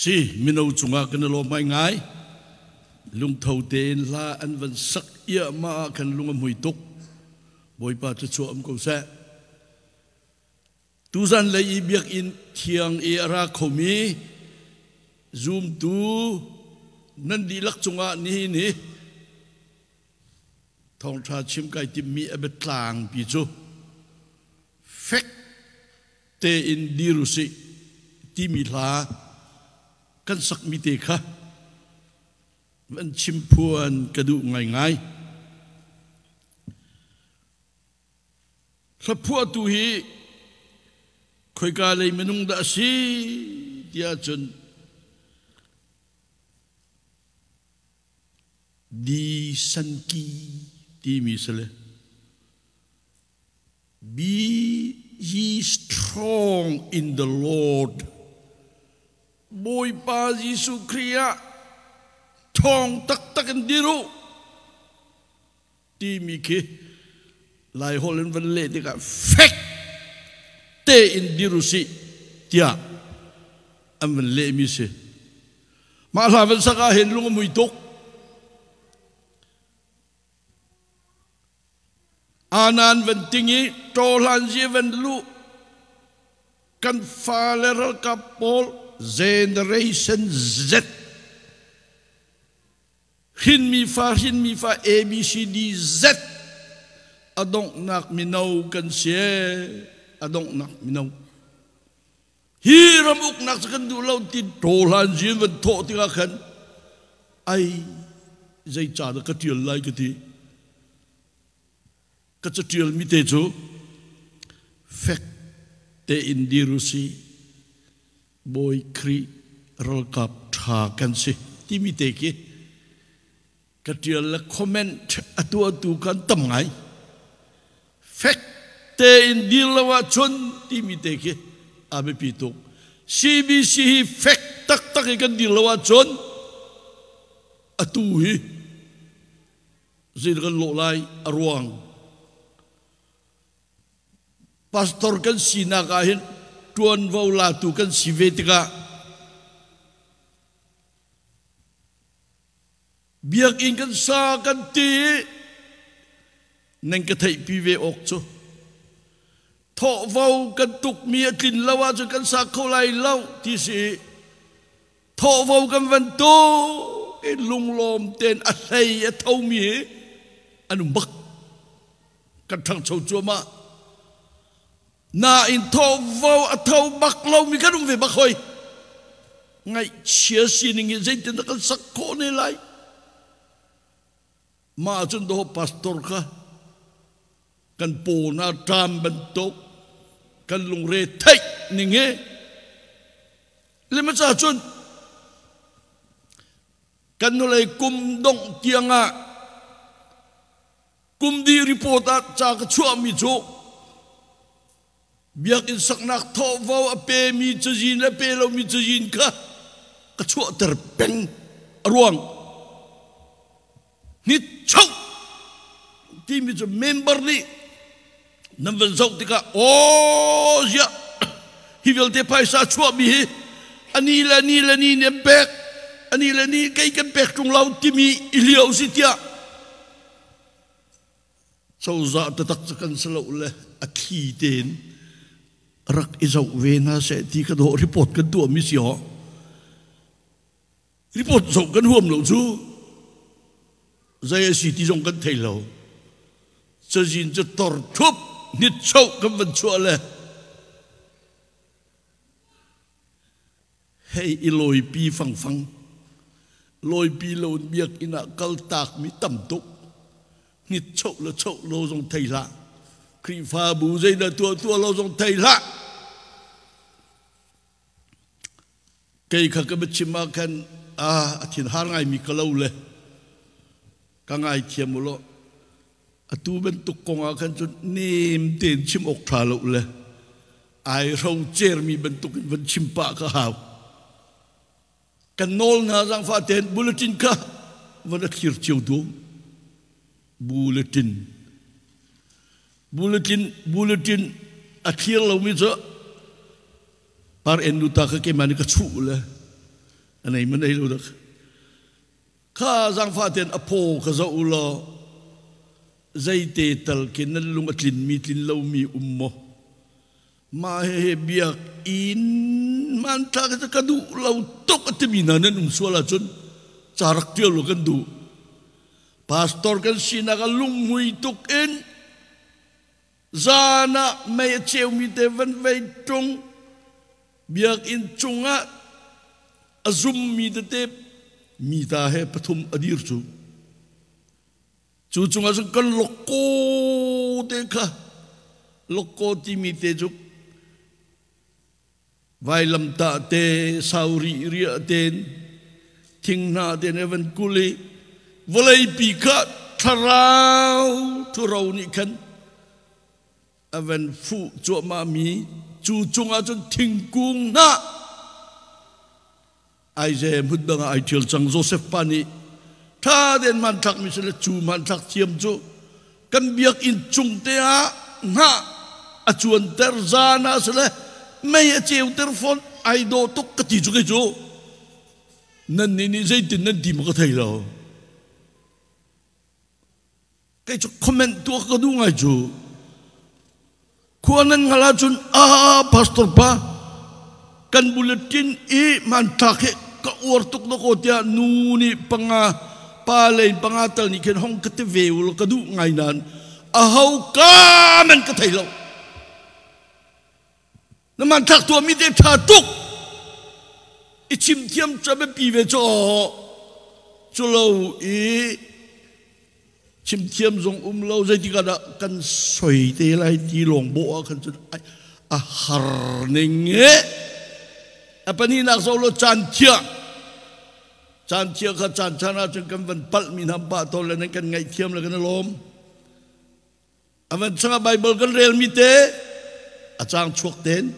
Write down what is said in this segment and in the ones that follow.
si minau chunga kan lo mai ngai lung thau ten la an van sak ia ma kan lunga mui tuk boi pa chu chu am ko sa tu zan le i biak in thiang e ara khomi zoom tu nan di lak chunga ni thong tha chim kai tim mi abet tlang pi chu fek te in dirusi ti mi la kan sak mi te kha van chim phuan kadu ngai sa phua tu hi khoi ka lei menung da si dia chun di san ki ti mi sele be ye strong in the Lord boy pa Jesu Kria thong tak an diru ti mi ke lai holen van le de ka fek te in diru si tia am van le mi se ma la van saka hen lunga mui tok anan van tingi tolan je van lu kan faleral kapol generation Z hin mi fa A B C D Z adong nak minau kan se adong nak minau hiram uk nak sakan du lau tin tolan je van tho ti ka khan ai zai cha da ka tiel lai ka ti kacatil mi te chu fek te indirusi boy kri rol kap tha kan si ti mi te ki katil la comment atu kan tam ngai fek te indilawa chun ti mi te ki abe pitok CBC fek tak kan dilawa chun atu hi zin kan lo lai arwang pastor kan sina kahin tuan vau latu kan sivetika biak in kan sa kan ti neng ka thai pive ok chu tho vau kan tuk mi atlin lawa chu kan sa kholai lau ti si tho vau kan van to in lung lom ten a sei a thau mi anu bak kan thang chau chu ma na in thâu vô a thâu bạc lâu mi cái đúng về bạc hồi ngay chia xin những cái tên nó sắc khổ này lại mà chân đó pastor ka kan po na tram bentuk kan lung re thai ninge lima sa chun kan no lai kum dong tianga kum di report a cha ka chua mi chu biak in sak nak tho vau a pe mi chajin la pe lo mi chajin ka ka chu ter peng ruang ni chau ti mi chu member ni nam vel zau tika o ya hi vel te pai sa chu mi ani la ni ne bek ani la ni kai kan bek tung lau ti mi iliau sitia sau za ta tak kan selo le a khi ten rak izau vena se ti ka do report kan tu mi si ho report zo kan huam lo chu zai si ti jong kan thei lo cha jin cha tor thup nit chau kan van chu le hey iloi pi phang loi pi lon biak ina kal tak mi tam tuk nit chau lo jong thei la kri pha bu zai da tua lo jong thei la cây khắc cái bích chim kan thiên har ngai mi kalau le ka ngai thiam lo atu ben tuk kong kan chu nim ten chim ok tha lo le ai rau cher mi ben tuk ben chim pa ka haw kan nol na jang fa ten bulletin ka van khir chiu du bulletin akhir lo mi zo par endu ta ka ke mani ka chu le anh ấy mình ấy luôn được khá giang phát tiền áp phô khá dẫu lo dây tê tal kiến nân lung at lin mi tlin lâu mi mô mà hệ biạc in man ta cái đủ lâu tốc at mi na nên xua là chun charak tiêu lo kan du pastor kan sinaga lung hui tuk in zana may cheu mi te van vei trung biak in chunga azum mi te mi ta he pathum adir chu chu chunga sang kan loko te kha loko ti mi te chu vai lam ta te sauri ria ten thing na ten evan kuli volei pi kha tharau thu rau ni khan avan fu chu ma mi chu chunga chun thing kung na ai je mut banga ai thiel chang Joseph pani tha den man thak mi sele chu man thak thiam chu kan biak in chung te a na a chuan ter zana sele mai a cheu ter phone ai do tok ka ti chu ke chu nan ni zai tin nan di ma ka thai lo cái chỗ comment tua cái đúng ngay chú, kuanan ngala chun pastor pa, kan bulletin man take ka urtuk no ko tia nuni panga palain pangatal ni ken hong kate veul ka du ngay nan, hau ka man ka thai lo, naman tak tua mi de tha tuk, ichim tiam chabe pi ve cho, chulo chim thiam zong lâu dây thì cả cần soi tê lại đi lòng bộ cần chút har nenge apa ni nak solo chan chia kha chan chana chung kan van pal min ham ba to le kan ngai thiam le kan lom avan changa bible kan rel mi te achang chuak ten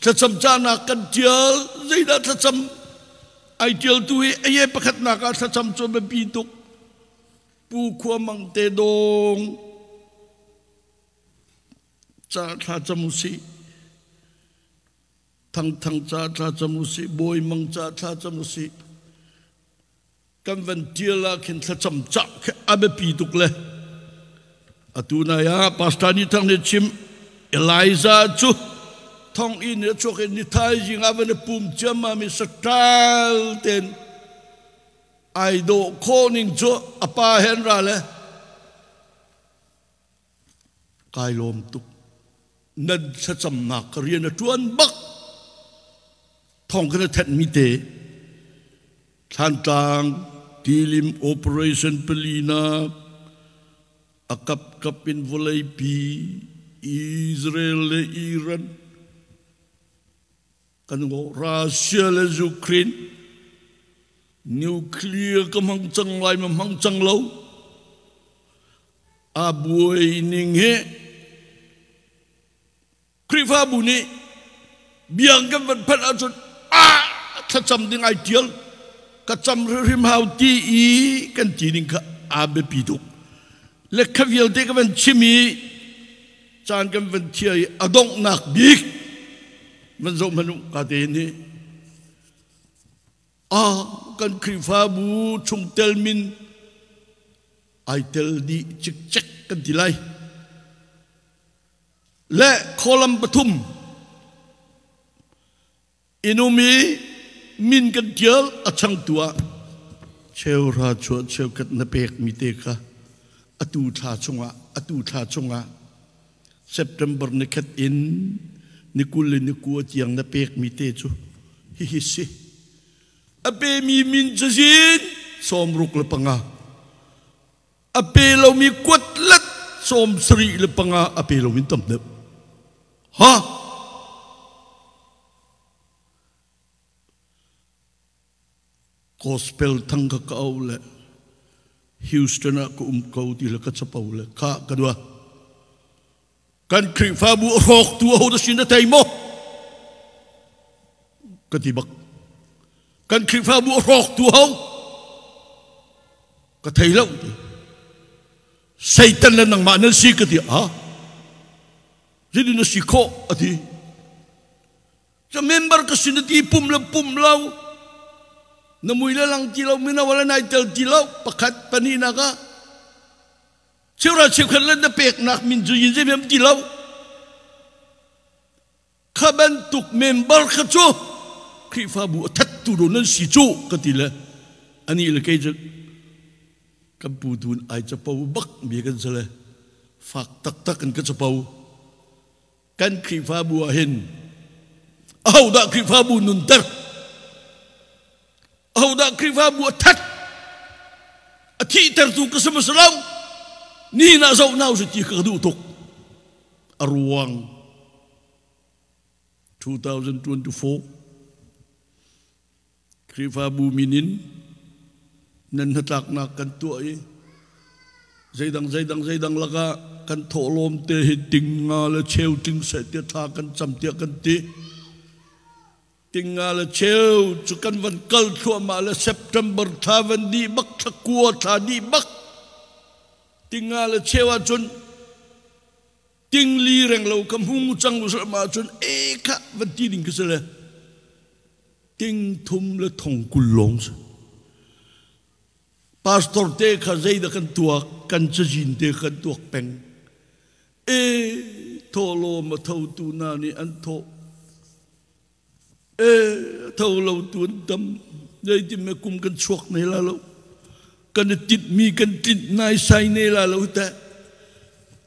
thacham chana kan tial zai da thacham ai tial tu ai pakhat na ka thacham cho be pi tuk pu khua mang te dong cha tha chamusi thang cha tha chamusi boy mang cha tha chamusi kan van tiala khin tha cham cha abe pi tuk le atuna ya pastani thang ne chim Eliza chu thong in ne chok ni thai jing aven pum chama mi sakal ten ai do koning cho apa hen ra le kai lom tuk nan sa cham na karian tuan bak thong kana that mi te than tang tilim operation pelina akap kapin volei pi Israel le Iran kan go Russia le Ukraine nuclear kam hang chang lai mam hang chang lo abuai ning he krifa buni biang kam van phat achun tha cham ding ai tial ka cham rim hau ti i kan ti ning ka abe pi duk le khavial te ka van chimi chan kam van thiai adong nak bik man zo manu ka te ni kan krifa bu chung tel min ai tel di chik chek kan dilai le kolam pathum inumi min kan tial achang tua cheu ra chu cheu kat na pek mi te ka atu tha chunga September ne khat in nikul ni ku tiang na pek mi te chu hi si ape mi min jazin som ruk le panga ape lo mi kwat lat som sri le panga ape lo min tam de ha gospel thang ka au le Houston ko ko ti le ka chapau le kha kadwa kan kri fa bu rok tu ho da sin da tai mo katibak kan kri fa bu rok tu ho ka thai lo Satan le nang ma nan si ka ti jadi na si ko ati sa member ka sin ti pum lau namui lang tilaw minawala na itel tilaw pakat panina ka sira sikhan lan na pek nak minju yin mem tilaw kaban tuk member khacho khifa bu that tu do nan si chu katila ani le kai jak kan pu tun ai cha pau bak bi kan sele fak tak tak kan ka cha pau kan khifa bu hen au da khifa bu nun tar au da khifa bu that athi tar tu ka sama salam ni na zau nau su ti ka du tok arwang 2024 khifa bu minin nan hatak na kan tuai zaidang laka kan tholom te ting nga la cheu ting se te tha kan cham te kan ti ting nga la cheu chu kan van kal thua ma la September tha van di bak thakua tha di bak ting nga la cheu a chun ting li reng lo kam hung chang lu ma chun e kha van ti ding ka se ting thum la thong kul long pastor te kha zaida kan tuak kan chajin te kan tuak peng e tholo ma thau tu na ni an tho e thau lo tuan tam dei ti me kum kan chuak nei la lo kan tit mi kan tit nai sai nei la lo ta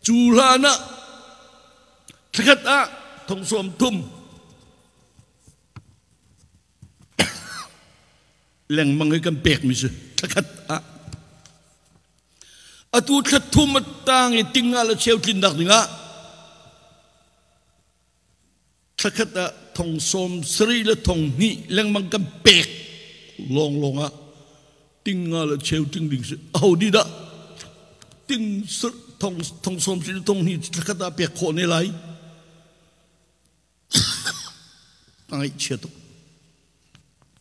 chu la na thakat a thong som thum leng mang kan pek mi se thakat a atu that thum tang e tinga la cheu tin dak ninga thakat a thong som sri la thong ni leng mang kan pek long longa tinga la cheu ting ding se au di da ting thong som sri thong ni thakat a pek kho ne lai ai che to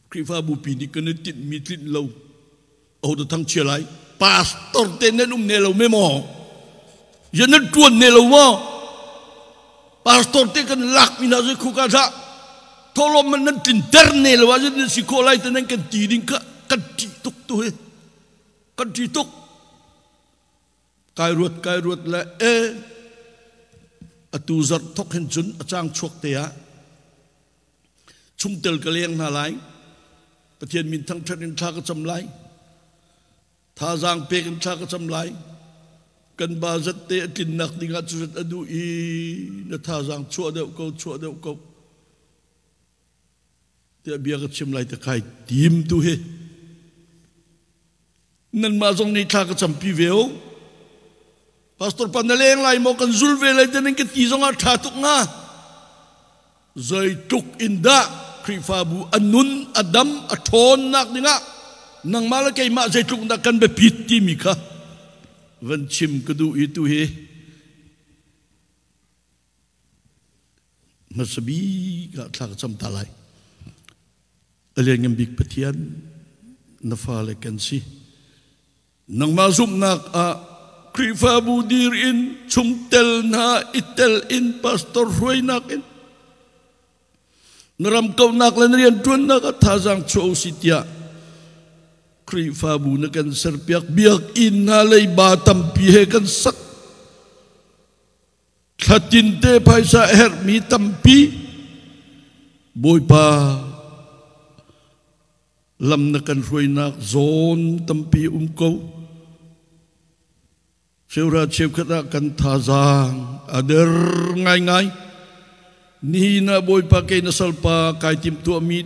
khifa bu pi ni kan tin mi tin lo au da thang che lai pastor te nên ne lo me mo je na tuan ne lo mo pastor te kan lak mi na je khu ka tha tholo man nan tin ter ne lo wa je si ko lai te nan kan ti ding ka kan ti tuk tu he kan ti tuk kai ruat la e atu zat thok hen chun achang chuak te ya chung tel ka leng na lai pathian min thang thatin tha ka cham lai tha giang pe kan tha ka cham lai kan ba zat te tin nak dinga chu zat adu I na tha giang chua deu ko te bia ka chim lai te khai tim tu he nan ma jong ni tha ka cham pi veo pastor panaleng lai mo kan zul ve lai te nen ke ti jong a tha tuk nga zai tuk inda khifa bu anun adam athon nak dinga nang mala kai ma zai tuk na kan be pit ti mi kha van chim ka du I tu he masabi ka thak cham ta lai aleng ngam bik pathian na fa le kan si nang ma zum nak a khifa bu dir in chung tel na itel in pastor roi nak in naram kau nak lan rian tuan nak tha jang cho sitia khifa bu na kan serpiak biak in na lei ba tam pi he kan sak thatin te phaisa her mi tam pi boi pa lam na kan roi nak zon tam pi ko seura cheu khata kan tha jang ader ngai ni na boy pa kay nasalpa kay tim tu amit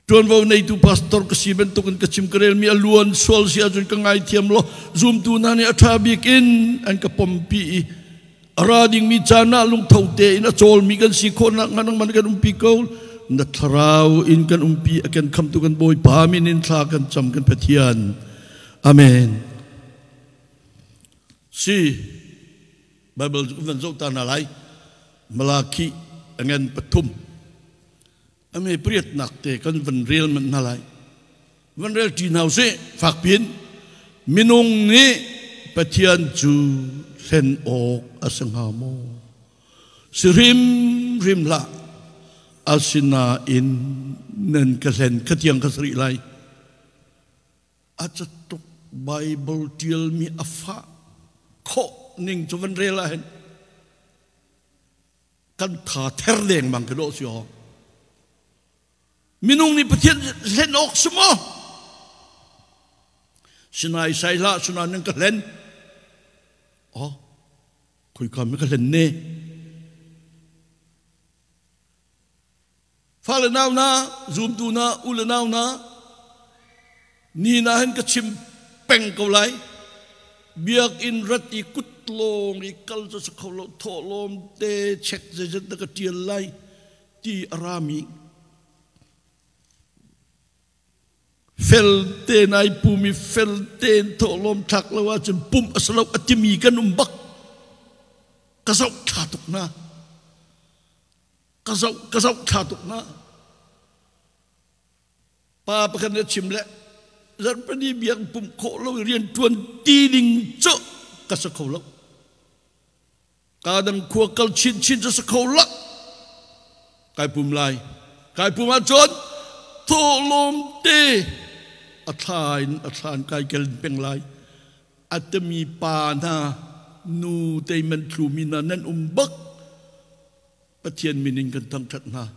tuan vau nei tu pastor kasiben tu kan kachim karel mi aluan sol si ajun ka ngai thiam lo zoom tu na ni athabik in an ka pompi arading mi chana lung thote in a chol mi kan si khona nganang man kan umpi ko na tharau in kan umpi akan kham tu kan boy pa min in thla kan cham kan pathian amen si bible kan zo ta na lai Malaki angan patum ame priat nakte kan van real man nalai van real ti nau se fak pin minung ni pathian chu sen ok asang hamo sirim rim la asina in nen kalen katiang kasri lai acatuk Bible tiel mi afa ko ning chuvan rela hen kan tha ther leng mang ke do sio minung ni pathian len ok sumo sinai sai la suna nen kalen khui kam me kalen ne Fala now na, zoom tu na, ula now na, ni na hen kachim peng kau lai, biak in rat I kutlong I kal sa sakolo tholom te check zezet na katiel lai ti arami. Felte na pumi felte tholom thak lawa chen pum asalaw atimi kan umbak, kasaw tatuk na. Kasaw chatuk na pa pakan chimle zar pani biang pum kho lo rian tuan ti ding cho kasakho lo kadang khua kal chin cho sakho la kai pum lai kai pum a chon tho lom te athan kai kel peng lai atmi pa na nu te man tlu mina nan bak Pathian mining kan tang that na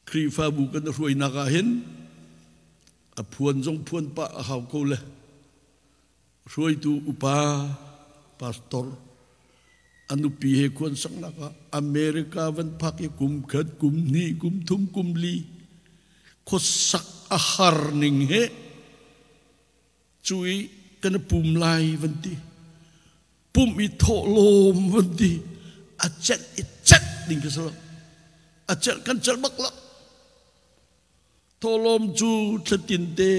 kri fa bu kan ruai na ka hen a phuan jong phuan pa a hau ko le ruai tu upa pastor anu pi he kon sang na ka America van phak e kum khat kum ni kum thum kum li kho sak a har ning he chui kana pum lai vanti pum I tho lom vanti achat ichat ding ka sala achat kan chal bak la tho lom chu thatin te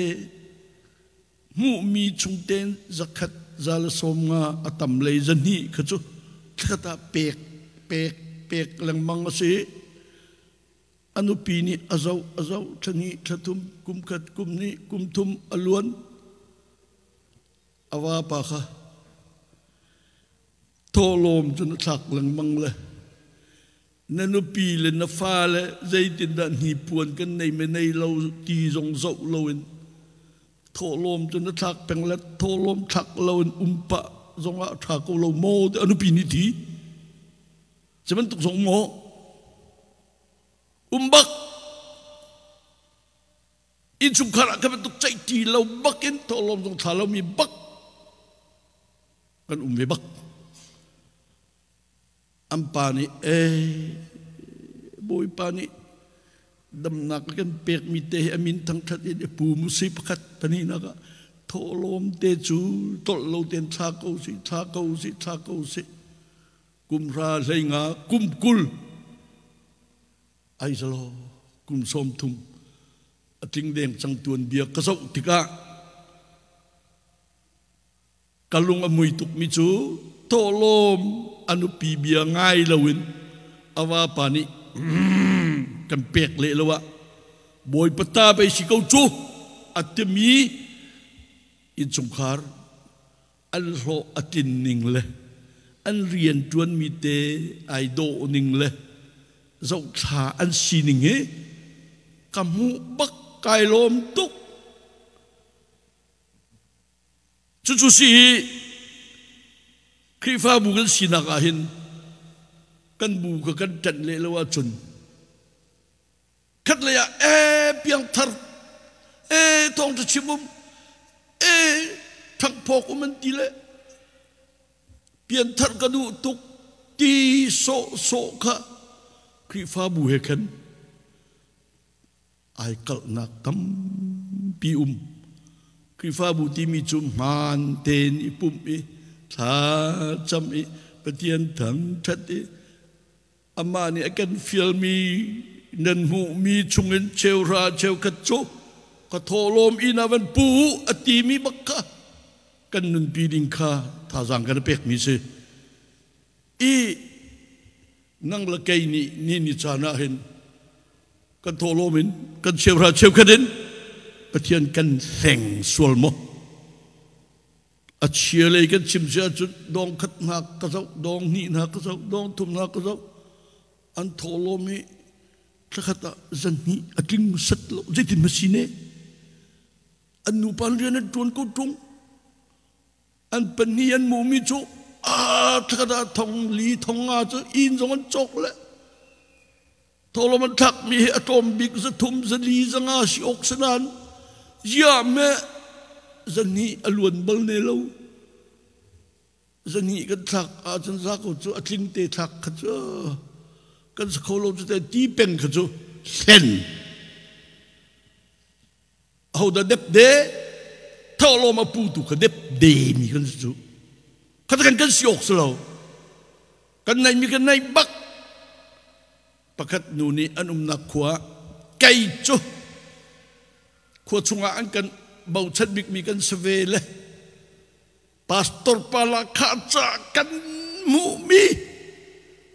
mu mi chung ten zakat zal som nga atam lei zani kha chu thata pek lang mang se anu pi ni azau thani thatum kum khat kum ni kum thum alwan awa pa kha tholom chun thak lang mang le nanu pi le na fa le zaitin da ni puan kan nei me nei lo ti jong zo lo in tholom chun thak peng le tholom thak lo in umpa zong a thak ko lo mo anu pi ni thi chaman tuk zong mo umbak in chung khara ka tuk chai ti lo bakin tholom jong thalo mi bak kan umbe bak ampani boy pani dam nak kan pek mi te amin thang that e pu mu si pakhat pani na ka tholom te chu tol lo ten tha ko si kum ra lenga kum kul ai zalo kum som thum ating deng chang tuan bia ka sau tika kalung amui tuk mi chu tholom anu pi bia ngai lawin awa pani kan pek le lawa boy pata pe si kau chu atmi in chungkhar an ro atin ning le an rian tuan mi te ai do ning le zau tha an si ning he kamu bak kai lom tuk chu si khi pha bu kan sinak ahin kan bu ka kan tan le lawa chun khat le ya piang thar thong ta chimum thang phok man ti le pian thar ka du tuk ti so kha khi pha bu he kan ai kal nak tam pi khi pha bu ti mi chum man ten ipum tha cham pathian thang that ama ni I can feel me nan hu mi chungin cheu ra cheu khat chu ka tholom ina van pu ati mi bakka kan nun pi ding kha tha jang kan pek mi se nang la kai ni chana hin kan tholomin kan cheu ra cheu khaden pathian kan seng sual mo a chia lei kan chim sia chu dong khat na ka zo dong ni na ka zo dong thum na ka zo an tholomi khata zanni atling sat lo zaitin masine an nu pan rian ton ko tung an panian mu mi chu a khata thong li thong a chu in zong an chok le tholoman thak mi atom big za thum za li za nga si oxanan ya me zanni alun bal ne lo zanni kan thak a chan za ko chu atling te thak kha chu kan sa kholo chu te ti pen kha chu sen how da dep de tholo ma pu tu kha dep de mi kan chu kha kan siok slo kan nai mi kan nai bak pakat nuni anum na khwa kai chu khwa chunga an kan bau chat bik mi kan sevele pastor pala kha cha kan mu mi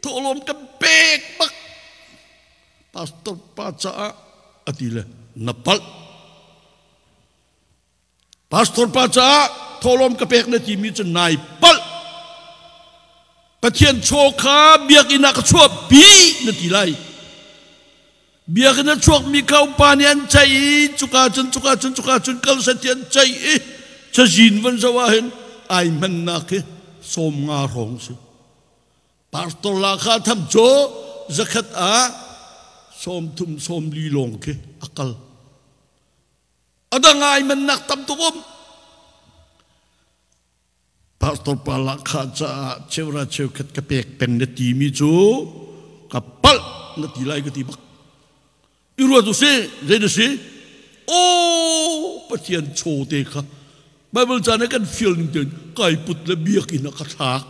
tolom kan pek bak pastor pa cha atile napal pastor pa cha tolom ka pek na ti mi chu nai pal pathian choka biak ina ka chua bi na ti lai biak ina chuak mi kau panian chai chuka chun kal satian chai cha jin van zawahen ai man na ke som nga rong se pastor la kha tham cho zakat a som thum som li long ke akal adang ai man nak tam tu kom pastor pala kha cha chewra chew khat ka pek pen na ti mi chu kapal na ti lai ka ti bak iru tu se de se o pathian cho te kha bible chana kan feel ning ten kai put le biak ina ka thak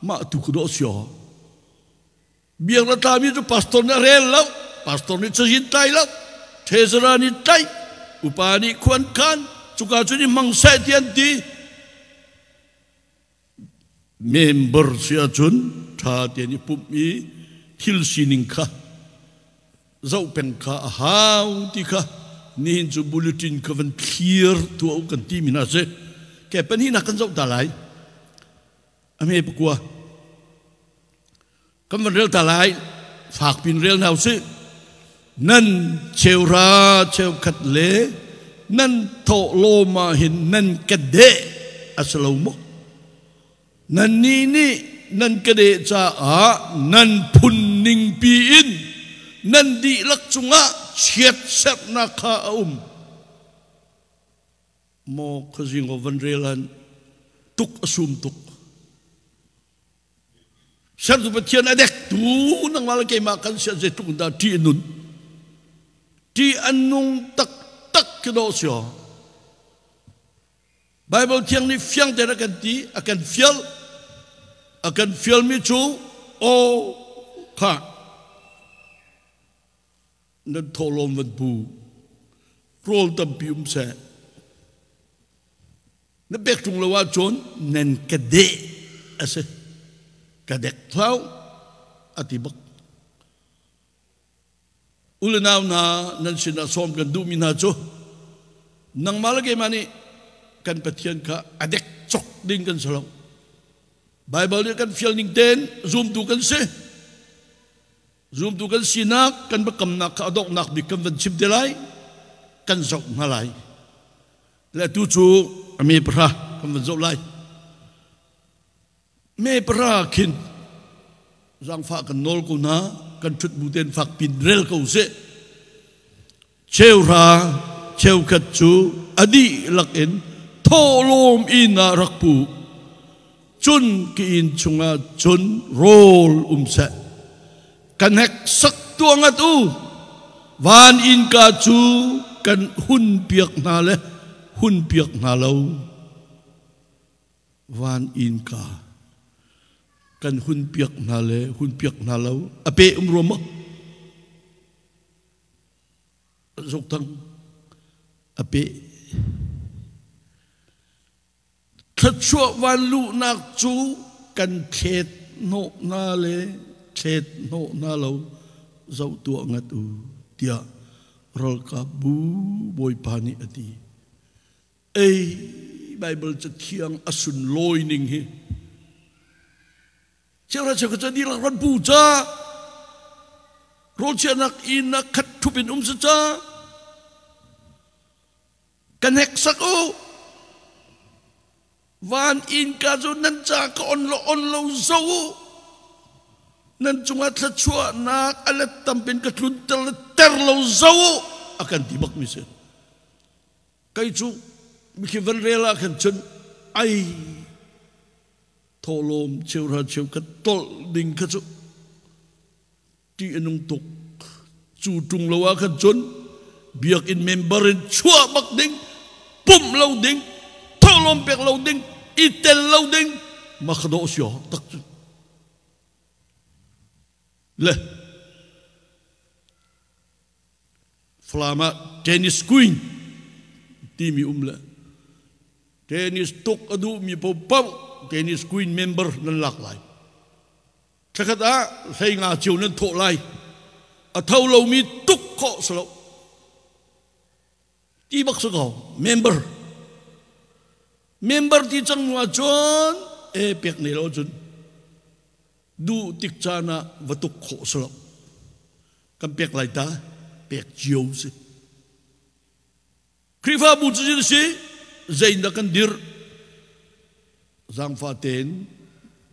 ma tu ko do sio biak na ta mi chu pastor na rel lo pastor ni chin tai lo thezra ni tai upani khuan khan chuka chu ni mang sai tian ti member sia chun tha tian ni pup mi thil sining kha zau pen kha hau ti kha nin chu bulletin ka van clear tu au kan ti mina se ke pen hi na kan zau ta lai ame pukwa kan van rel ta lai phak pin rel nau se nan cheu ra cheu khat le nan tho lo ma hin nan ka de aslo mo nan ni nan ka de cha a nan phun ning pi in nan di lak chunga chiat sat na kha mo khazing of vanrelan tuk asum tuk sat tu pathian adek tu nang wala ke ma kan sia je tuk da ti nun ti anung tak tak ke do sio bible thiang ni fiang te kan ti akan fial mi chu o kha nan tholom van bu rol tam pium se na bek tung lawa chon nan kade ase kadek thau atibak ulanaw na nan sinasom kan du mina cho nang malagay mani kan pathian ka adek chok ding kan salo bible ni kan fial ning ten zoom tu kan se zoom tu kan sinak kan bakam nak adok nak bikam van chip delai kan zok ngalai le tu chu ami pra kan van zok lai me pra kin zang fa kan nol ko na kan chut buten fak pin rel ko se cheu ra cheu khat chu adi lak en tholom ina rakpu chun ki in chunga chun rol se kan hek sak tuanga tu van in ka chu kan hun piak na le hun piak na lo van in ka kan hun piak na le hun piak na lo ape roma zok tang ape thật chua van lu nak chu kan khet no na le khet no na lo zau tu ngat u tia rol ka bu boy pani ati ei Bible cho thiêng asun lôi ning hi chiang ra cho cái đi là ron bu cha rồi chiang nak in nak khát thu bin sa cha kan hek sak o van in ka zo nan cha ka on lo zo nan chunga thla chua nak alat tampin ka tlun ter lo zo akan tibak mi se kai chu mi ki van rela kan chun ai tholom cheu ra cheu ka tol ding ka chu ti enung tok chu tung lo kan chun biak in member in chua bak ding pum lo ding tholom pek lo ding itel lo ding makdo syo tak chu le flama tennis queen timi umla tennis tok adu mi pau tennis queen member nan lak lai thakata sei nga chiu nan tho lai a thau lo mi tuk kho slo ti bak so member ti chang wa chon e pek ne lo chun du tik chana vatuk kho slo kam pek lai ta pek chiu se krifa bu chi si zain da kan dir zang fa ten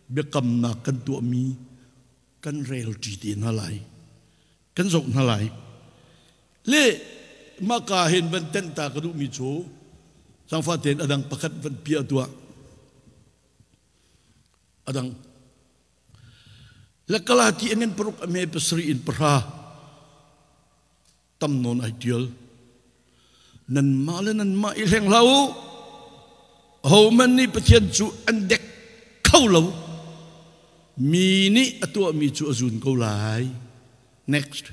bekam na kan tu mi kan rel ti tin halai kan zok halai le maka hen van ten ta ka du mi chu zang fa ten adang pakat van pia tua adang lakala ti engen peruk ame pesri in pra tam non ideal nan malanan ma ilheng lau ho man ni pathian chu andek khau lau mi ni atua mi chu azun ko lai next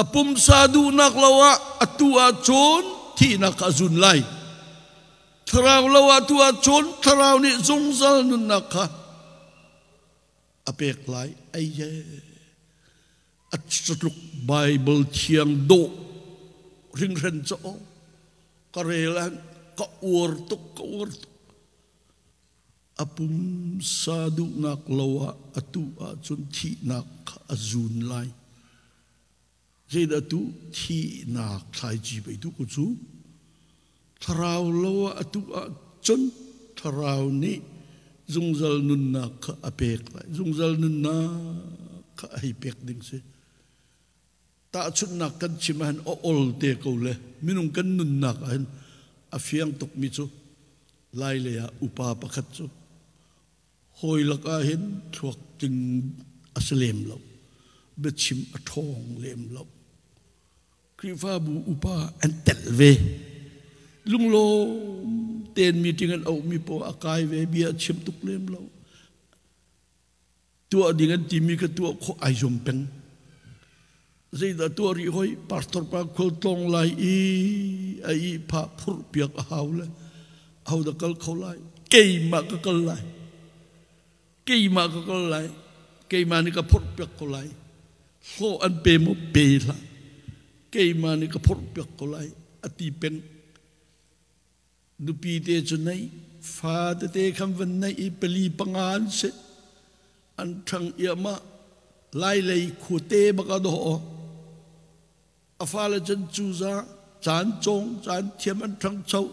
apum sadu nak lawa atua chon thi nak azun lai tharau lawa atua chon tharau ni zongzal nun nakha apek lai ai ye atsutluk Bible thiang do ring ren cho karelan ka ur tuk apum sadu nak lawa atu chun thi nak azun lai zeda tu thi nak khai ji bai tu ku chu tharau lawa atu chun tharau ni zungzal nun na ka apek lai zungzal nun na ka ai pek ding se ta chun nak kan chiman o ol te ko le minung kan nun nak an afiang tok mi chu lai le ya upa pakhat chu hoi lak a hin thuak ting aslem lo bechim athong lem lo krifa bu upa an tel ve lung lo ten meeting an au mi po akai ve bia chim tuk lem lo tua dingan ti mi ka tua kho ai jom peng zai da tua ri hoi pastor pa khol tong lai i ai pha phur piak hau le hau da kal khau lai kei ma ka kal lai kei ma ni ka phur piak ko lai ho an pe mo pe la kei ma ni ka phur piak ko lai ati pen nu pi te chu nai fa te kham van nai i peli pangan se an thang yama lai lei khu te ba ka do afala jan chu za chan chong chan thiam an thang chau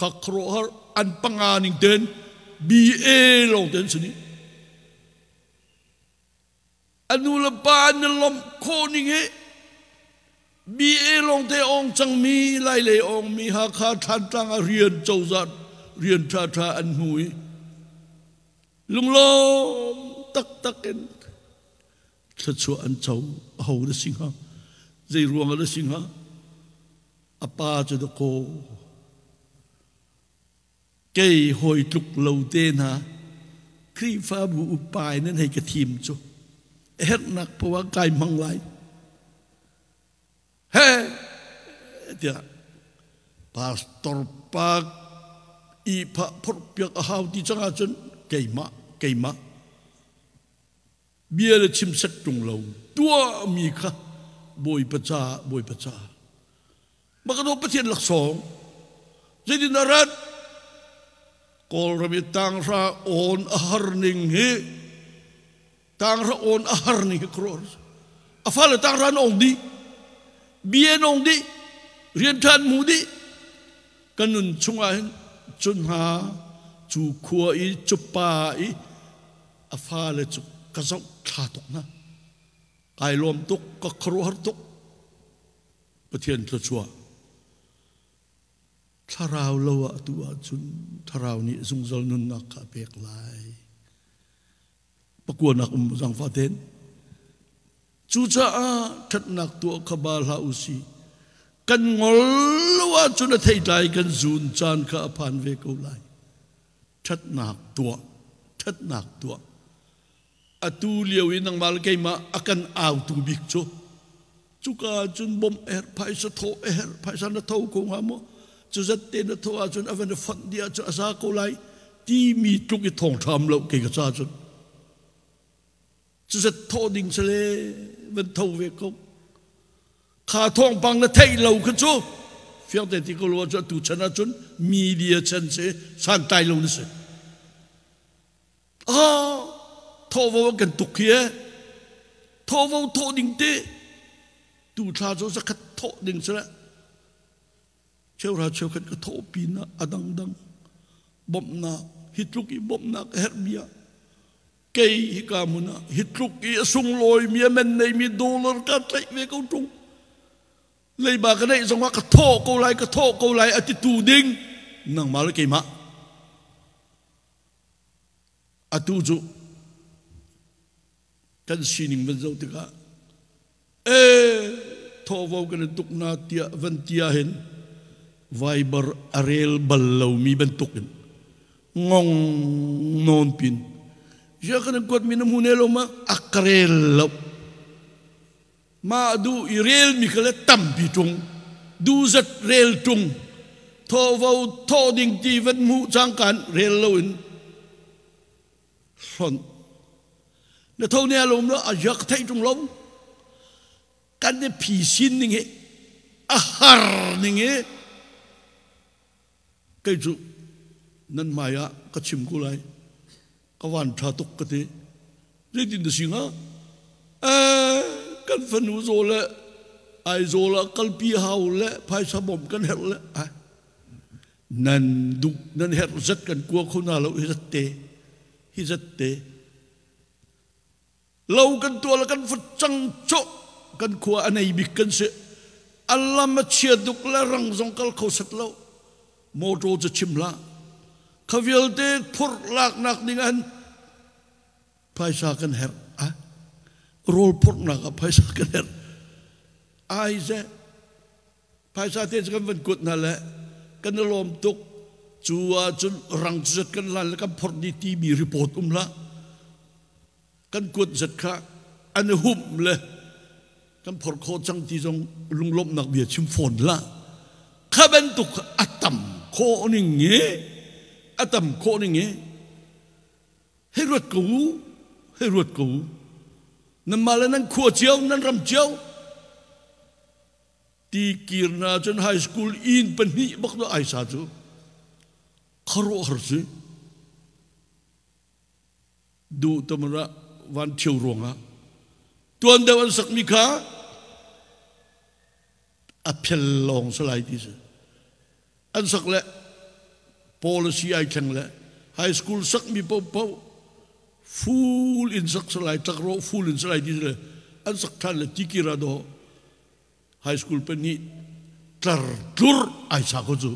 ka khro har an panganing ten ba long ten suni anula pa na lom khoning he ba long te ong chang mi lai lei ong mi ha kha than tang a rian chau zat rian tha an hui lung lom tak en thật sự ăn cháu hầu nó sinh ha dây ruộng nó sinh ha apa cho nó cô cây hồi trục lâu tên ha khi pha bu bài nên hay cái thìm cho hết nặc phá cái mang lại he dia pastor pa i pha phot piak a hau ti changa chun cây ma bia le chim sat tung lâu tua mi kha boi pacha ma ka do pathian lak song Jadi di narat kol rami tang ra on ahar ning he tang ra on ahar ning kror afal tang ran ong di bien ong di rian than mu di kanun chunga chun ha chu khua I chu pa I afal chu ka zau tha tok na kai lom tok ka khro har tok pathian tla chua tharau lawa tua chun tharau ni zungzal nun na ka pek lai pakua nak sang faten chu cha a that nak tua khabal ha usi kan ngol lawa chun thei dai kan zun chan ka phan ve ko lai that nak tua atu liawi nang mal kai ma akan au tu bik cho chu ka chun bom phai sa tho phai sa na tho ko ha mo chu zat te na tho a chun avan fat dia chu asa ko lai ti mi tu ki thong tham lo ke ka cha chun chu zat tho ding sele van tho ve ko kha thong pang na thei lo ka chu phiang te ti ko lo chu tu chana chun media chen se san tai lo ni se thô vô cần tục kia thô vô thô đình tê tu tha cho rất khát thô đình sẽ treo ra treo khát cái thô pina adang dang bom na hít lúc i bom na her bia cây hi cả muna hít lúc i sung lôi mía men này mi dollar cả chạy về câu trung lấy bà cái này xong cái thô câu lại ở tu đinh nang mal cái mà tu chu kan sining van zo tika tho vo kan tuk na tia van tia hen viber arel ballo mi ban tukin ngong non pin ja kan kot mi nam hunelo ma akrel ma du irel mi kala tam pi tung du zat rel tung tho vo tho ding ti van mu chang kan rel lo in son nó thâu nè lùm nó à giặc thấy trong lông cái này phì xin như thế à har như thế cái chú nên mày á cái chim cô lại cái van thà tục cái thế rất tin được gì hả cái phần u rồi là ai rồi là cái pi hào là phải sao bom cái hẹn là nên đục nên hẹn rất cần qua không nào lâu rất tệ lâu kan tua la kan phật trăng chọ kan khua anh ấy bị kan se Allah mà chia đục la răng rong kal khâu sat lâu mô tô cho chim la khavial te phur lak nak dengan phai sa kan her roll phur nak phai sa kan her ai ze phai sa te kan van kut na la kan lom tuk chua chun rang zat kan lan kan phur di TV report la kan kuat zat kha an hum le kan phor kho chang ti jong lung lom nak bia chim phon la kha ben tuk atam kho ni nge he ruat ku nan mala nan kho chiao nan ram chiao ti kirna chen high school in pani bak do ai sa chu kharo har si du tamara van chiều ruộng á tuần đầu ăn sắc mi khá apel long sẽ lại đi chứ ăn sắc lệ policy ai chẳng lệ high school sắc mi bao full in sắc sẽ lại chắc rõ full in sẽ lại đi chứ ăn sắc than là chỉ kia ra đó high school bên ní tar tur ai sao có chứ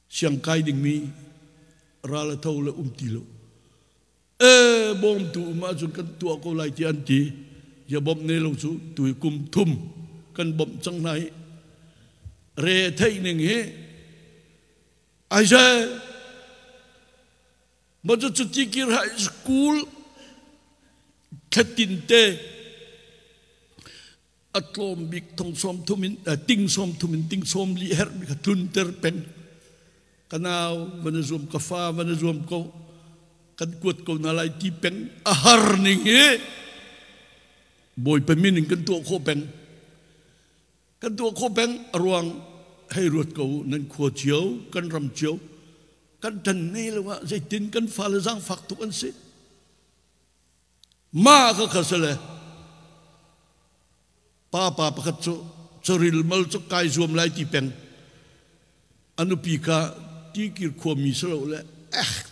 siang kai ding mi ra là thâu là tilo bom tu ma chun kan tua ko lai ti an ti ya bom ne lo chu tu kum thum kan bom chang nai re thei ning he ai ja ma chu ti kir high school khatin te atlom bik thong som thumin ting som li her mi khatun ter pen kanao van zoom ka fa van zoom ko kan kuat ko na lai ti peng ahar ni nge boy pemin kan tu kho peng ruang hay ruột cầu nên khua chiếu căn rầm chiếu căn trần này là dây tin căn pha là giang phạt tục ăn xí ma ka khasale pa pakhat cho ril mal cho kai zoom lai ti peng anu pika ti kir kho mi salo le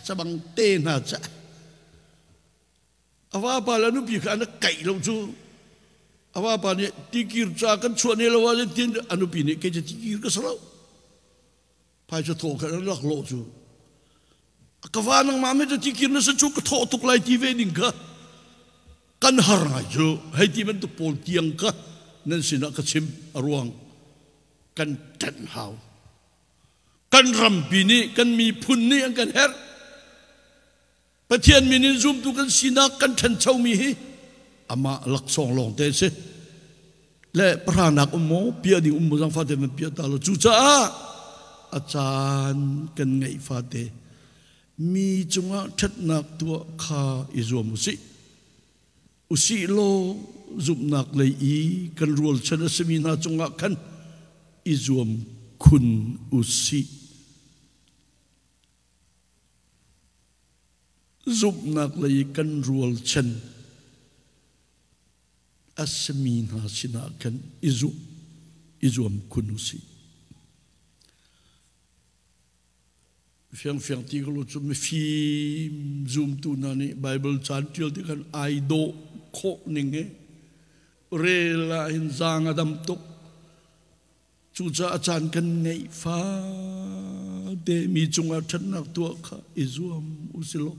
sabang te na cha awa pa la nu pika na kai lo chu awa pa ni ti kir cha kan chuan ne lo wa tin anu pi ni ke ti kir ka salo pa cho tho ka lak lo chu ka wa nang ma me ti kir na sa chu ka tho tuk lai ti ve ning ka kan har ngai chu hai ti man tu pol tiang ka nên xin các chim ruộng kan trần hào kan ram bini kan mi phun ni ang kan her pathian minin zoom tu kan sina kan trần chau mi hi ama lak song long te se le pranak ummo pia di ummo jang fa te pia ta lo chu cha achan kan ngai fa te mi chunga that nak tu kha izom usi usi lo giúp nạc lấy ý cần ruột chân sinh na trong ngã khăn izuam kun usi giúp nạc lấy cần ruột chân asmin ha sina khăn izuam kun usi phiang ti ko chu me phim zoom tu na ni bible chan til ti kan ai do kho ning he rela hin zang adam tuk chu cha chan kan nei fa de mi chunga than nak tu kha izuam usilo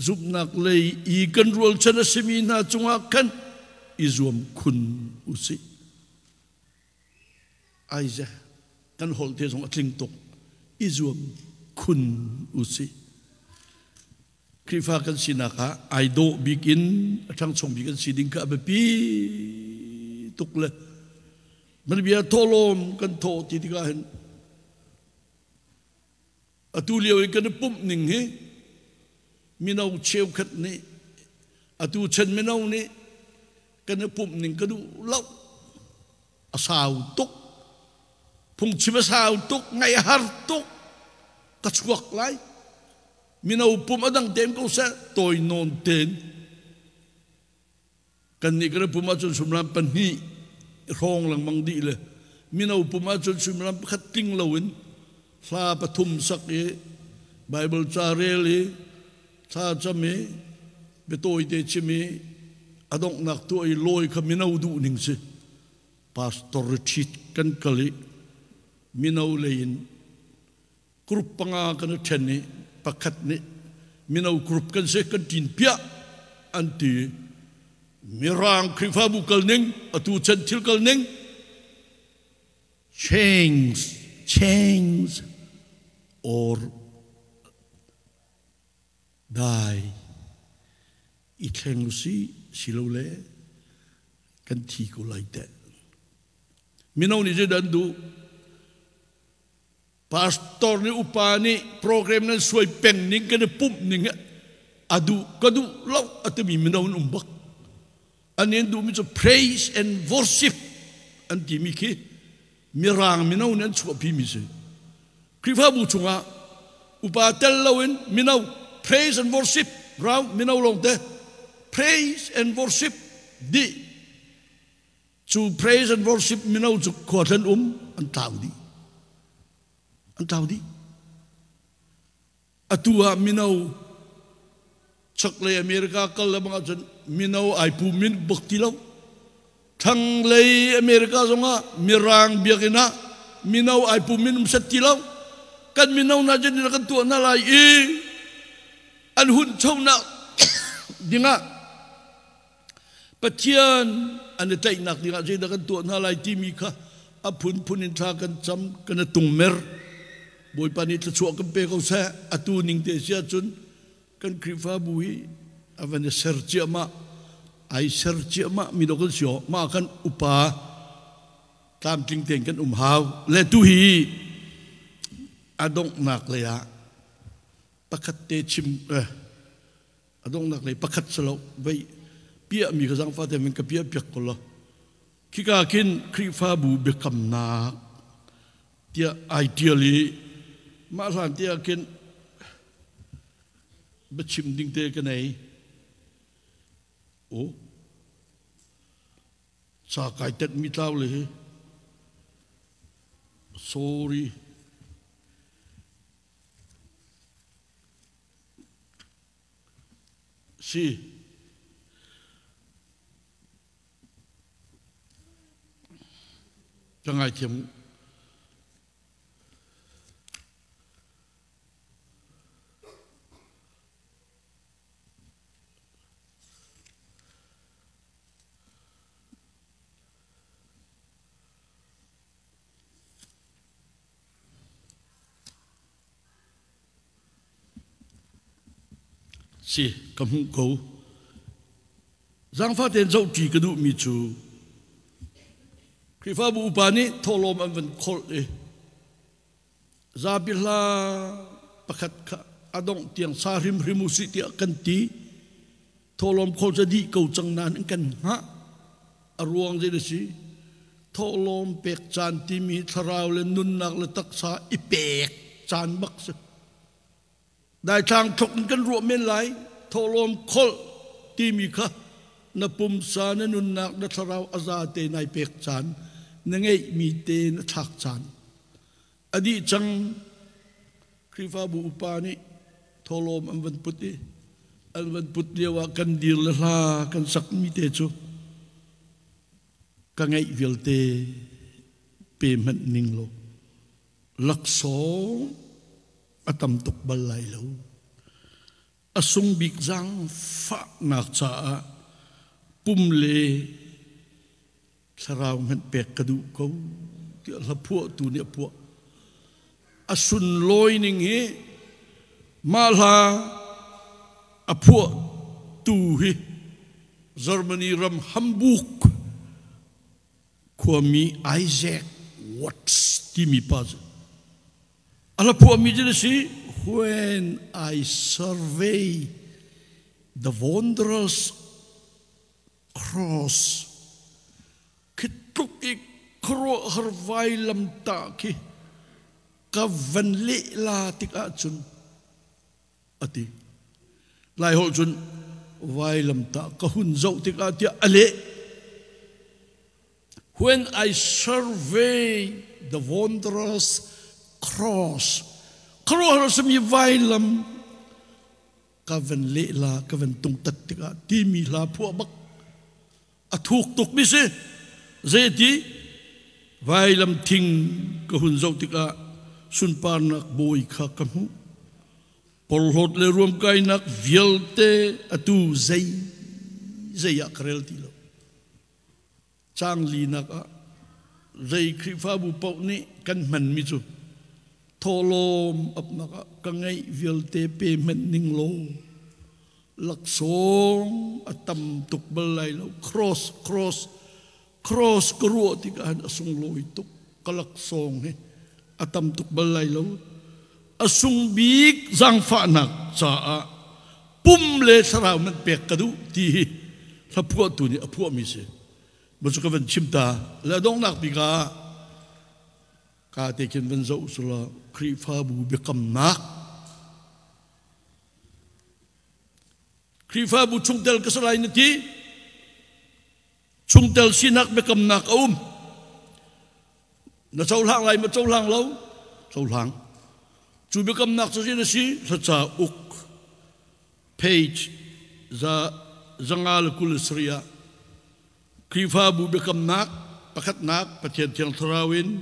zup nak lei I kan rol chana semina chunga kan izuam kun usi aiza kan holte jong atling tok izuam kun usi krifa kan sinaka aido begin atang chong begin siding ka bepi tukle man bia tolom kan tho ti ka hen atu liao kan pum ning he minau cheu khat ni atu chen minau ni kan pum ning ka du lau asau tuk phung chima sao tuk ngai har tuk ka chuak lai minau pum adang tem ko sa toy non ten kan ni kana pum achun sumlam pan hi rong lang mang di le minau pum achun sumlam khat ting lawin sa pathum sak e bible cha reli cha chame betoi te chimi adong nak tu ai loi kha minau du ning se pastor retreat kan kali minau lein group panga kan theni pakhat ni minau group kan se kan tin pia anti mirang krifa bu kal ning atu chen thil kal ning change or die ithengusi silole kan thi ko like that minau ni je dan du pastor ni upani program na suai peng ning kan pum ning adu kadu law atami minau umbak anin du mi to praise and worship anti mi ke mirang minau nan chu pi mi se krifa bu chunga upatel lawin minau praise and worship raw minau long te praise and worship di to praise and worship minau chu khotan an tau di atua minau chakle America kal la mga jan minau ai pu min bakti law thang lei America zonga mirang biakina minau ai pu min satti law kan minau na jan kan tu na lai e an hun chau na dinga pathian an tai nak dinga je da kan tu na lai ti mi kha apun punin tha kan cham kan tung mer boy panit la chuak kan pe ko sa atu ning te sia chun kan krifa bui avan serchi ma ai serchi ma mi do kan sio ma kan upa tam ting teng kan hau le tu hi adong nak le ya pakat te chim adong nak le pakat salo bai pia mi ka jang fa te min ka pia pek ko lo kika kin krifa bu bekam na tia ideally mà làm tia kiến bất chim đinh tê cái này ô sao cái tết mi taoเลย sorry si chẳng ai thiểm si cầm hung cầu giang phát hiện dấu chỉ cái đủ mi chú khi pha bu pani thô lom anh vẫn khol đi ra bila pakat ka adong tiang sa rim rimusi tia kan ti thô lom khol jadi cầu chẳng nan kan ha aruang je si thô lom pek chan ti mi tharau le nun nak le tak sa ipek chan bak se đại trang thục kan ruộng men lại thô lom khol ti mi kha na pum sa na nun nak na tharau azate nai pek chan na ngay mi te na thak chan adi chang krifa bu upani thô lom an van put lewa kan dir la kan sak mi te chu ka ngay vil te pe man ning lo lak so atam tuk balai lo asung bik jang fa nak cha pum le sarau man pek kadu ko ti la pu tu ne pu asun loi ning he malha apu tu hi Germany ram Hamburg kwami Isaac Watts timi paz ala pu mi je si when I survey the wondrous cross kituk ik kro harvai lam ta ki ka van le la tik a chun ati lai ho chun vai lam ta ka hun zau tik a tia ale when I survey the wondrous cross cross mi vai lam ka van le la ka van tung tat tik a ti mi la phu bak a thuk tuk mi se zeti vai lam thing ka hun zau tik a sun par nak boi kha kamu pol hot le rum kai nak vielte atu zai ya krel ti lo chang li nak a zai krifa bu pau ni kan man mi chu tholom ap nak ka ngai vielte pe man ning lo lak song atam tuk balai lo cross kru ti kan asung loi tuk kalak song he atam tuk balai lo asung bik zang fa nak cha pum le sarau man pek kadu ti la pu tu ni apu mi se bo chu ka van chimta la dong nak bi ka te ken van zo sula kri fa bu be kam nak kri fa bu chung tel ka salai ni ti chung tel sinak be kam nak na châu lang lại mà châu lang lâu châu lang chú biết cầm nạc cho gì si thật cha uk page za zangal kulisria krifa bu biết cầm nạc pakat nak patien tiang tharawin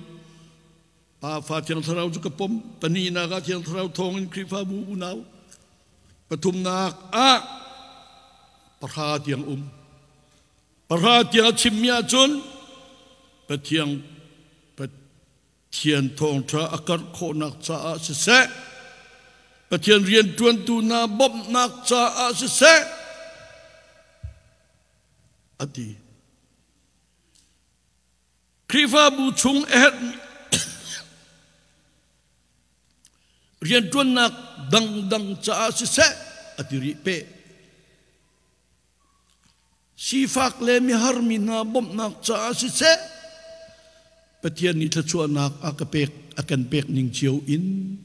pa fa tiang tharaw chu kapom pani na ga tiang tharaw thongin krifa bu unaw patum nak a parha tiang chimya chun patiang thiền thong tra akar kho nak cha a se pathian rian tuan tu na bom nak cha a se ati krifa bu chung et rian tuan nak dang cha a se ati ri pe si fak le mi har mi na bom nak cha a se pathian ni thachua nak akapek akan pek ning chiu in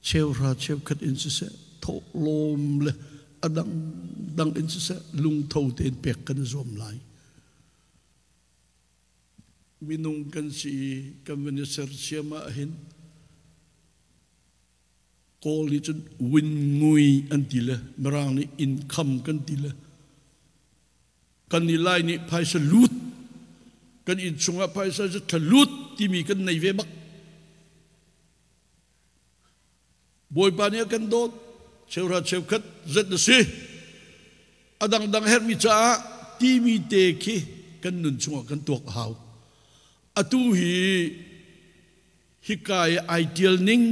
cheu ra cheu khat in se tho lom le adang dang in se lung thau ten pek kan zom lai minung kan si kan veneser siama hin call ni chun win ngui antila marang ni income kan tila kan ni lai ni phai sa lut kan in chunga phai sa thalut ti mi kan nei ve mak boy pani kan dot cheura cheu khat zat na si adang dang her mi cha ti mi te ki kan nun chunga kan tok hau atu hi kai ideal ning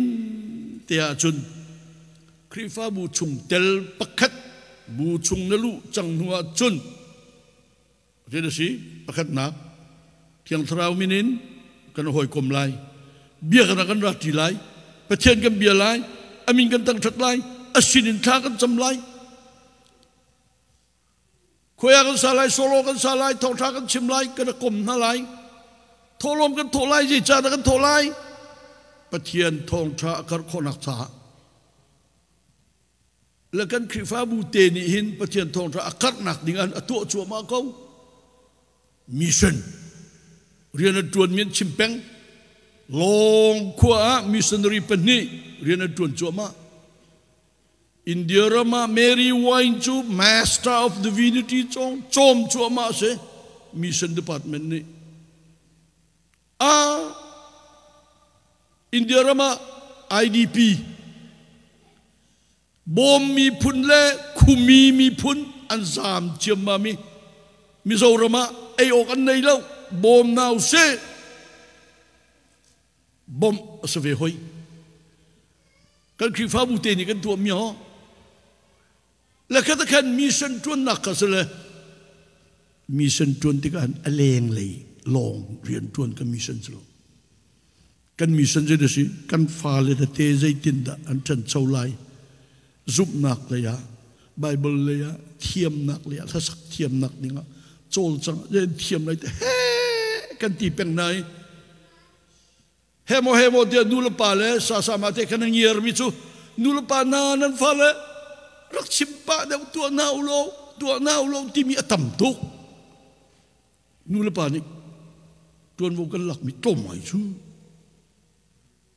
tia chun krifa bu chung tel pakhat bu chung na lu chang nuwa chun reda si pakhat nak tiang thrau minin kan hoi kom lai bia kan ra ti lai pathian kan bia lai amin kan tang that lai asinin tha kan cham lai khoya kan sa lai solo kan sa lai thong tha kan chim lai kan kom na lai tholom kan tholai ji cha kan tholai pathian thong tha kar khonak cha la kan krifa bu te ni hin pathian thong tha akar nak ding an atu chu ma ko mission rian tuan min chimpeng long khwa missionary pani rian tuan chu ma India Rama Mary Wine chu master of divinity chom chu ma se mission department ni India Rama IDP bom mi phun le khumi mi phun an zam chiam ma mi Mizorama ai ok an nei lo bom nào se bom se ve hoi kan khi fa bu te ni kan tu mi ho la kha ta kan mission tuan nak ka se le mission tuan ti kan aleng le long rian tuan ka mission lo kan mission je de si kan fa le de te zai tin da an chan chau lai zup nak le ya bible le ya thiam nak le ya tha sak thiam nak ninga chol chang je thiam lai he kan ti peng nai hemo dia nul pa le sa ma te kan ngier mi chu nul pa na nan fa le rak chimpa de tu na ulo ti mi atam tu nul pa ni tuan vô kan lak mi tom mai chu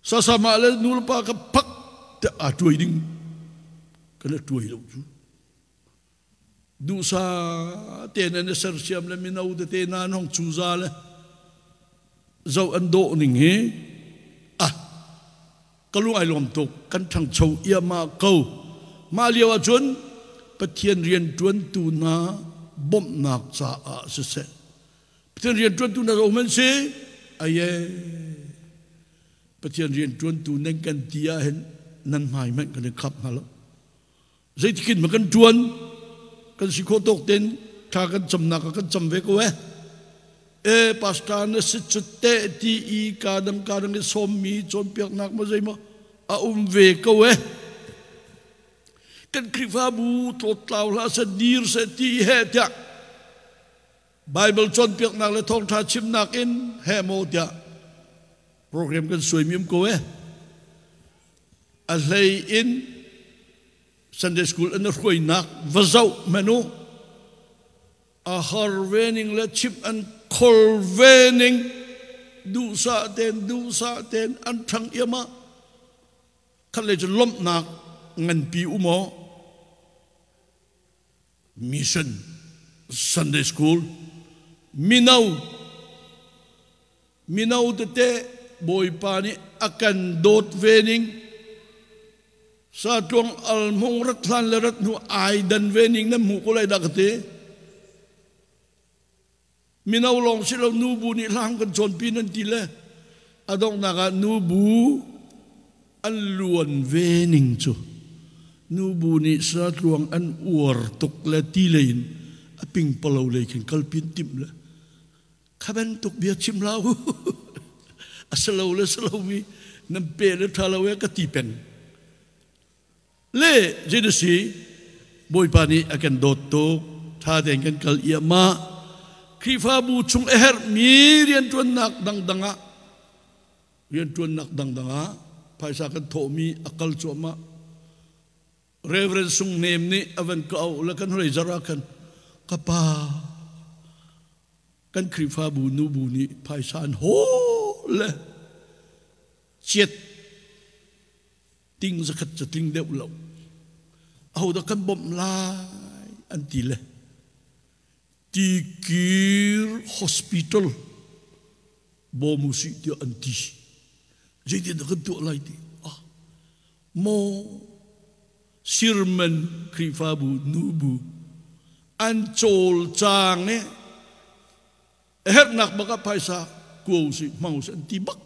sa ma le nul pa ka pak te a tuai ding kan tuai lo chu du sa te na ser siam le mi nau de te na nong chu za le zau an do ning he kalung ai lom tok kan thang chau ia ma ko ma liawa chun pathian rian tuan tu na bom nak cha a se pathian rian tuan tu na ro man se aye pathian rian tuan tu neng kan tia hen nan mai man kan khap halo zai tikin ma kan tuan kan si kho tok ten tha kan cham na kan cham ve ko pastor na sit te ti I kadam som mi chon piak nak ma zai ma a ve ko kan krifa bu to tlaw la sa dir sa ti he tia bible chon piak nak le thong tha chim nak in he mo tia program kan soi mim ko a lei in Sunday school an khoi nak vazau menu a harvening le chip an kolvening du sa ten an thang yama khale je lom nak ngan pi umo mission Sunday school minau te boy pani akan dot vening sa tuang almong ratlan le rat nu ai dan vening na mu ko lai dakate minaw long silo nubu ni lang kan chon pinan tile adong naga nubu an luan vening chu nubu ni sa tuang an uar tuk le tilein aping palaw le kin kalpin tim le khaban tuk bia chim lau asalaw le salaw mi nam pe le thalawe ka tipen le jedesi boy pani akan dot tuk tha den kan kal ia ma khi pha bu chung her mi rian tuan nak dang danga phai sa kan tho mi akal chu ma reverend sung nem ni avan kau la kan hoi zara kan kapa kan khi pha bu nu bu ni phai san ho le chết ting zakat cha ting deuh lo au da kan bom lai an ti le ti kir hospital bo musi ti an ti je ti da kan tu lai ti mo sirman krifa bu nubu an chol chang ne her nak baka paisa ko si mau san ti bak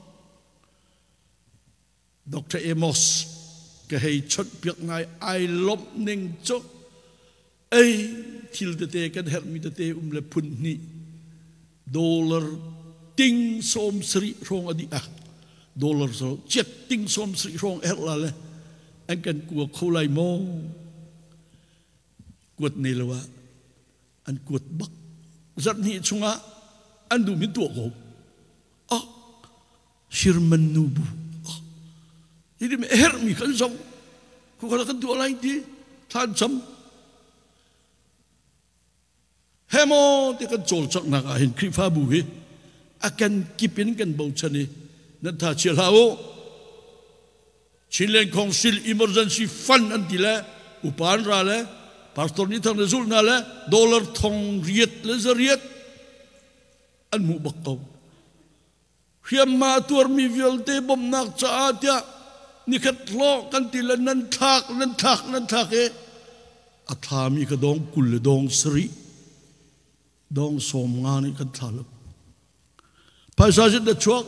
Dr. Amos cái hay chốt việc ngài ai lốp nên chốt ấy thil tê cái hẹn mi tê le phun ni dollar ting som sri rong adi dollar so chết ting som sri rong là le anh cần cuộc khâu lại mô cuột này là wa anh cuột bắc rất nhị chung á anh đủ miếng tuộc gỗ Sherman Nubu jadi her mi kan zong ko kala kan tu lain ti than cham hemo te kan chol chak na ka hin kri fa bu he akan kipin kan bau chani na tha chil hao Chilean Council Emergency Fund antila upan ra le pastor ni thang rezul na le dollar thong riet le zariet an mu bakaw hiam ma tur mi viol te bom nak cha atia ni khat lo kan tila nan thak e athami ka dong kul dong sri dong som nga ni kan thalo paisa jit da chuak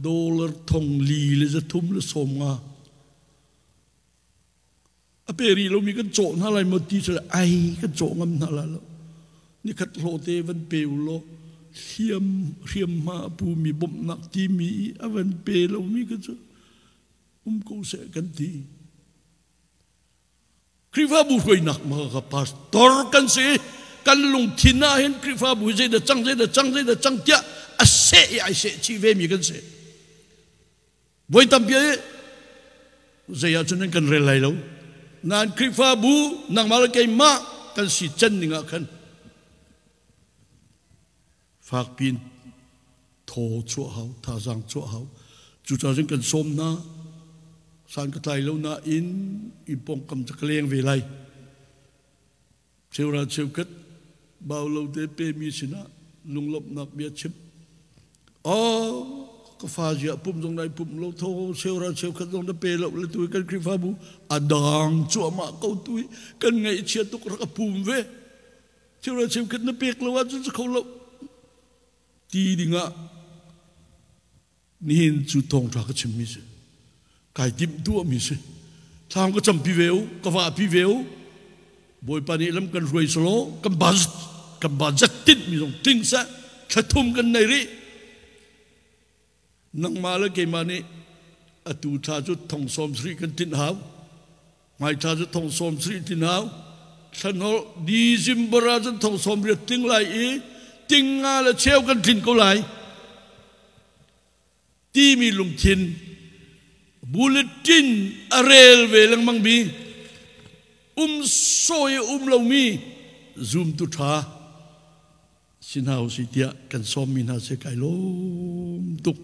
dollar thong li le za thum le som nga aperi lo mi kan cho na lai mo ti cha ai kan cho ngam na la lo ni khat lo te van pe lo hiam ma pu mi bom nak ti mi avan pe lo mi ka cha câu sẽ cần tí khi pha bù khơi nặng mà gặp pastor cần sĩ cần lùng thiên na hen khi pha bù dây đợt trăng tia ai sẽ chỉ về mi cần sĩ với tâm bia dây cho nên cần rèn lại lâu nan khi pha bù nặng mà cái ma cần sĩ chân đi ngã khăn phát pin thô chúa hậu tha giang chúa hậu chủ trò dân cần xôm na san cái tay lâu na in bông cầm chắc liền về lại chiều ra chiều kết bao lâu để pe mi xin á lung lop nạp biết chip cái pha gì pum trong này pum lâu thô chiều ra chiều kết trong đó pe lâu là tôi cần kêu pha bu đang chua mà câu tôi cần ngày chia tục ra cái pum về chiều ra chiều kết nó pe lâu anh sẽ không lâu đi đi ngã nhìn chú thong ra cái chim mi chứ cái tim tua mi se tham có chăm pi veo có vạ pi veo bồi pani lắm cần ruồi solo cần ba rất tít mi dòng tinh sa khát thum cần này đi nang ma le cái mani atu tha chút thong som sri cần tin hao mai tha chút thong som sri tin hao san hol December ra chút thong som riết tinh lại ý tinh nga là treo cần tin câu lại ti mi lung thiên bulletin arel về lang mang bi soi lâu mi zoom tu tha xin hào si tia kan som min ha se kai lom tuk